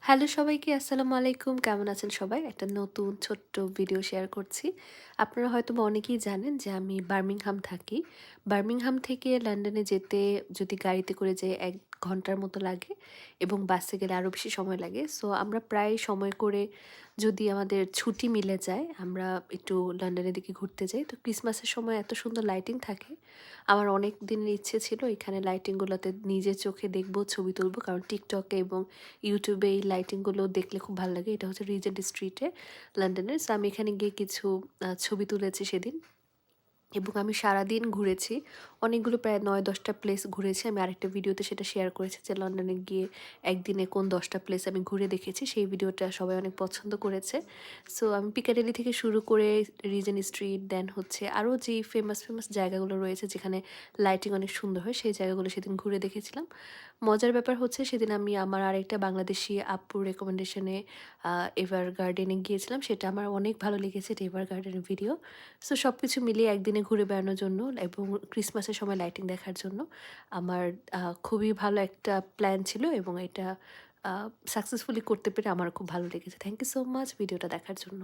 Hello সবাইকে আসসালামু আলাইকুম। কেমন আছেন সবাই? একটা নতুন ছোট্ট ভিডিও শেয়ার করছি। আপনারা হয়তোবা অনেকেই জানেন যে আমি বার্মিংহাম থাকি। বার্মিংহাম থেকে লন্ডনে যেতে যদি গাড়িতে করে যাই ১ ঘন্টার মতো লাগে এবং বাসে গেলে আরও বেশি সময় লাগে। সো আমরা প্রায় সময় করে যদি আমাদের ছুটি মিলে যায়, আমরা একটু লন্ডনের দিকে ঘুরতে যাই। তো ক্রিসমাসের সময় এত সুন্দর লাইটিং থাকে। আমার অনেক দিনের ইচ্ছে ছিল এখানে লাইটিংগুলোতে নিজের চোখে দেখব, ছবি তুলব। কারণ টিকটকে এবং ইউটিউবে এই লাইটিংগুলো দেখলে খুব ভালো লাগে। এটা হচ্ছে রিজেন্ট স্ট্রিটে লন্ডনের। সো আমি এখানে গিয়ে কিছু ছবি তুলেছি সেদিন। এবং আমি সারাদিন ঘুরেছি। অনেকগুলো প্রায় ৯-১০ টা প্লেস ঘুরেছি। আমি আরেকটা ভিডিওতে সেটা শেয়ার করেছি যে লন্ডনে গিয়ে একদিনে কোন ১০ টা প্লেস আমি ঘুরে দেখেছি। সেই ভিডিওটা সবাই অনেক পছন্দ করেছে। সো আমি পিকাডিলি থেকে শুরু করে রিজেন্ট স্ট্রিট দেন হচ্ছে আরও যেই ফেমাস জায়গাগুলো রয়েছে যেখানে লাইটিং অনেক সুন্দর হয় সেই জায়গাগুলো সেদিন ঘুরে দেখেছিলাম। মজার ব্যাপার হচ্ছে সেদিন আমি আমার আরেকটা বাংলাদেশি আপুর রেকমেন্ডেশনে এভার গার্ডেনে গিয়েছিলাম। সেটা আমার অনেক ভালো লেগেছে এটা এভার গার্ডেনের ভিডিও। সো সবকিছু মিলিয়ে একদিনে ঘুরে বেড়ানোর জন্য এবং ক্রিসমাসের সময় লাইটিং দেখার জন্য আমার খুবই ভালো একটা প্ল্যান ছিল এবং এটা সাকসেসফুলি করতে পেরে আমার খুব ভালো লেগেছে। থ্যাংক ইউ সো মাচ ভিডিওটা দেখার জন্য।